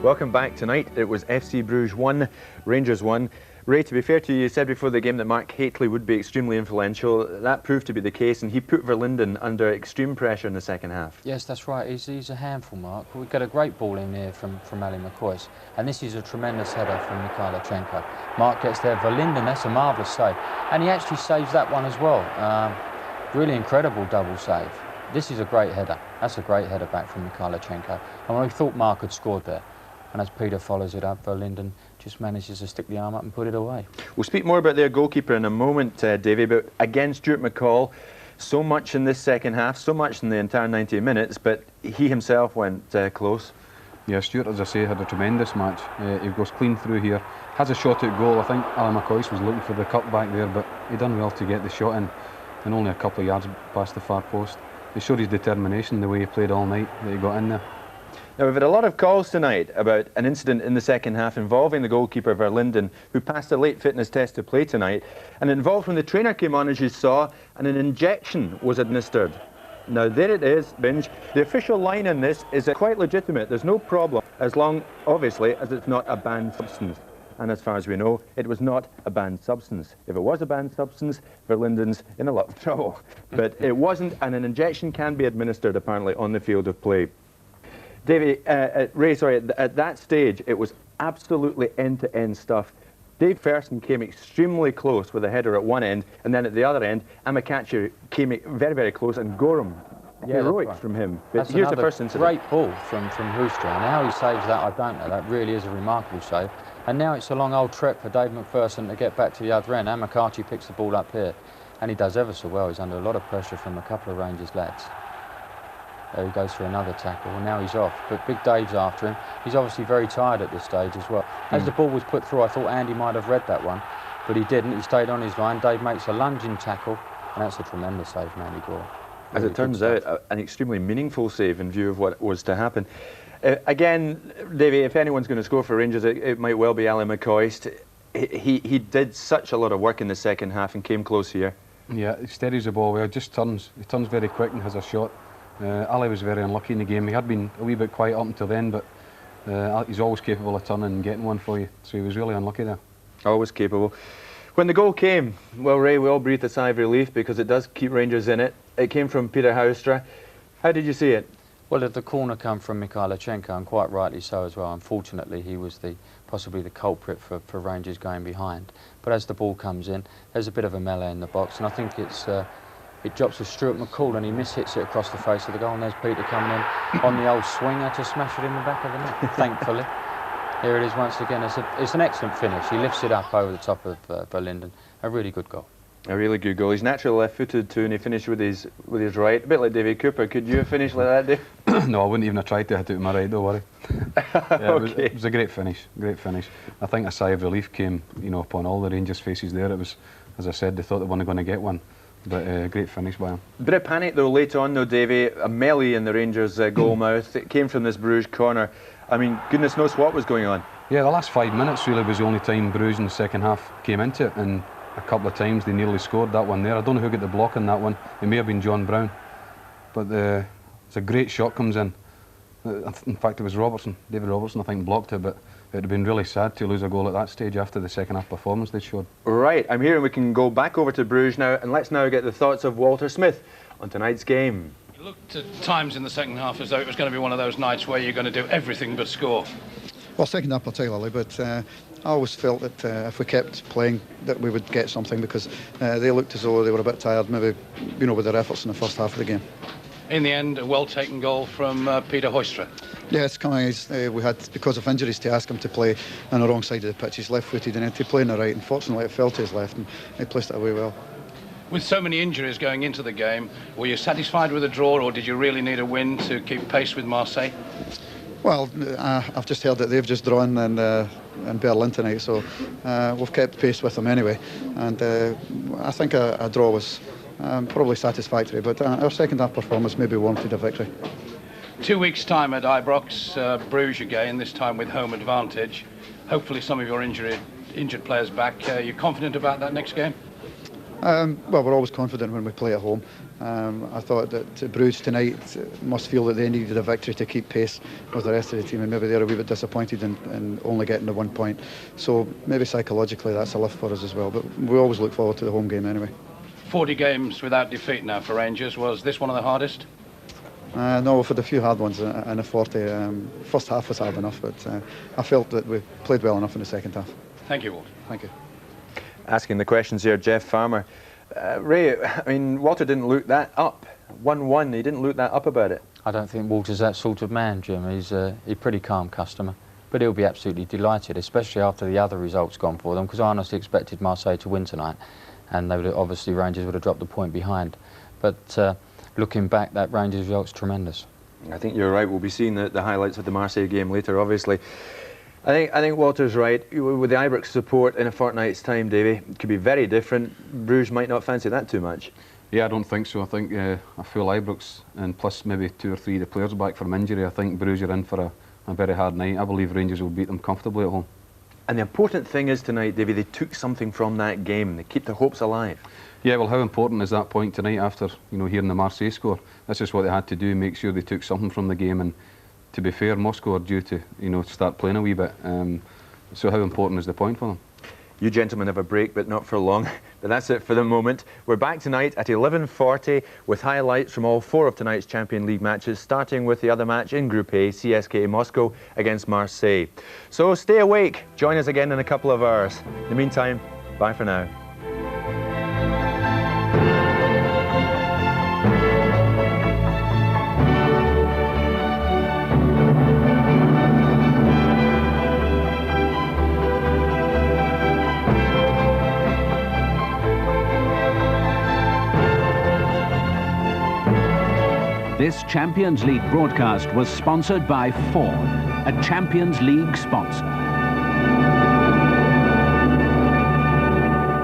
Welcome back. Tonight it was FC Bruges 1, Rangers 1. Ray, to be fair to you, you said before the game that Mark Hateley would be extremely influential. That proved to be the case, and he put Verlinden under extreme pressure in the second half. Yes, that's right. He's a handful, Mark. We've got a great ball in here from Ali McCoist, and this is a tremendous header from Mikhailichenko. Mark gets there. Verlinden, that's a marvellous save, and he actually saves that one as well. Really incredible double save. This is a great header. That's a great header back from Mikhailichenko. And we thought Mark had scored there. And as Peter follows it up, Verlinden just manages to stick the arm up and put it away. We'll speak more about their goalkeeper in a moment, Davey, but again, Stuart McCall, so much in this second half, so much in the entire 90 minutes, but he himself went close. Yeah, Stuart, as I say, had a tremendous match. He goes clean through here, has a shot at goal. I think Alan McCoist was looking for the cut back there, but he done well to get the shot in, and only a couple of yards past the far post. He showed his determination the way he played all night, that he got in there. Now, we've had a lot of calls tonight about an incident in the second half involving the goalkeeper Verlinden, who passed a late fitness test to play tonight, and it involved when the trainer came on, as you saw, and an injection was administered. Now, there it is, Binge. The official line in this is quite legitimate. There's no problem, as long, obviously, as it's not a banned substance. And as far as we know, it was not a banned substance. If it was a banned substance, Verlinden's in a lot of trouble. But it wasn't, and an injection can be administered, apparently, on the field of play. Davey, Ray, sorry, at that stage, it was absolutely end-to-end stuff. Dave Ferguson came extremely close with a header at one end, and then at the other end, Amakachi came very, very close, and Gorham, heroic right from him. But that's here's the first incident. Great ball from Hoostra, and how he saves that, I don't know. That really is a remarkable save. And now it's a long old trek for Dave McPherson to get back to the other end. Amakachi picks the ball up here, and he does ever so well. He's under a lot of pressure from a couple of Rangers lads. There he goes for another tackle, and now he's off. But Big Dave's after him. He's obviously very tired at this stage as well. As the ball was put through, I thought Andy might have read that one, but he didn't. He stayed on his line. Dave makes a lunging tackle, and that's a tremendous save from Andy Gorham. As it turns out, an extremely meaningful save in view of what was to happen. Again, Davey, if anyone's going to score for Rangers, it might well be Ali McCoist. He did such a lot of work in the second half and came close here. Yeah, he steadies the ball well, just turns. He turns very quick and has a shot. Ali was very unlucky in the game. He had been a wee bit quiet up until then, but he's always capable of turning and getting one for you. So he was really unlucky there. Always capable. When the goal came, well, Ray, we all breathed a sigh of relief because it does keep Rangers in it. It came from Peter Houstra. How did you see it? Well, the corner come from Mikhailichenko, and quite rightly so as well. Unfortunately, he was possibly the culprit for Rangers going behind. But as the ball comes in, there's a bit of a melee in the box, and I think it drops to Stuart McCall, and he mishits it across the face of the goal, and there's Peter coming in on the old swinger to smash it in the back of the net, thankfully. Here it is once again. It's an excellent finish. He lifts it up over the top of Verlinden. A really good goal. A really good goal. He's naturally left-footed too, and he finished with his right. A bit like Davy Cooper. Could you have finished like that, Dave? No, I wouldn't even have tried to hit it with my right, don't worry. Yeah, okay. It was a great finish, great finish. I think a sigh of relief came, upon all the Rangers' faces there. It was, as I said, they thought they weren't going to get one. But great finish by him. Bit of panic though later on though, Davy. A melee in the Rangers goal mouth. It came from this Bruges corner. I mean, goodness knows what was going on. Yeah, the last 5 minutes really was the only time Bruges in the second half came into it, and a couple of times they nearly scored that one there. I don't know who got the block on that one. It may have been John Brown. But it's a great shot comes in. In fact, it was Robertson, David Robertson, I think, blocked it, but it would have been really sad to lose a goal at that stage after the second half performance they showed. Right, I'm here and we can go back over to Bruges now, and let's now get the thoughts of Walter Smith on tonight's game. It looked at times in the second half as though it was going to be one of those nights where you're going to do everything but score. Well, second half particularly, but I always felt that if we kept playing that we would get something, because they looked as though they were a bit tired, maybe, with their efforts in the first half of the game. In the end, a well-taken goal from Peter Hoistra. Yeah, it's coming. We had, because of injuries, to ask him to play on the wrong side of the pitch. He's left-footed, and to play on the right. Unfortunately, it fell to his left, and he placed it away well. With so many injuries going into the game, were you satisfied with a draw, or did you really need a win to keep pace with Marseille? Well, I've just heard that they've just drawn in Berlin tonight, so we've kept pace with them anyway. And I think a draw was probably satisfactory, but our second half performance maybe warranted a victory. 2 weeks' time at Ibrox, Bruges again, this time with home advantage. Hopefully some of your injured players back. Are you confident about that next game? Well, we're always confident when we play at home. I thought that Bruges tonight must feel that they needed a victory to keep pace with the rest of the team, and maybe they're a wee bit disappointed in only getting the 1 point. So maybe psychologically that's a lift for us as well, but we always look forward to the home game anyway. 40 games without defeat now for Rangers. Was this one of the hardest? No, we've had a few hard ones in the 40. First half was hard enough, but I felt that we played well enough in the second half. Thank you, Walt. Thank you. Asking the questions here, Jeff Farmer. Ray, I mean, Walter didn't look that up. 1-1, he didn't look that up about it. I don't think Walter's that sort of man, Jim. He's a pretty calm customer. But he'll be absolutely delighted, especially after the other results gone for them, because I honestly expected Marseille to win tonight. And they would have, obviously Rangers would have dropped the point behind. But looking back, that Rangers result's tremendous. I think you're right. We'll be seeing the highlights of the Marseille game later, obviously. I think Walter's right. With the Ibrox support in a fortnight's time, Davy, it could be very different. Bruges might not fancy that too much. Yeah, I don't think so. I think a full Ibrox and plus maybe 2 or 3 of the players back from injury. I think Bruges are in for a very hard night. I believe Rangers will beat them comfortably at home. And the important thing is tonight, Davy, they took something from that game. They keep their hopes alive. Yeah, well, how important is that point tonight after, you know, hearing the Marseille score? This is what they had to do, make sure they took something from the game. And to be fair, Moscow are due to, you know, start playing a wee bit. So how important is the point for them? You gentlemen have a break, but not for long. But that's it for the moment. We're back tonight at 11:40 with highlights from all 4 of tonight's Champions League matches, starting with the other match in Group A, CSKA Moscow against Marseille. So stay awake. Join us again in a couple of hours. In the meantime, bye for now. This Champions League broadcast was sponsored by Ford, a Champions League sponsor.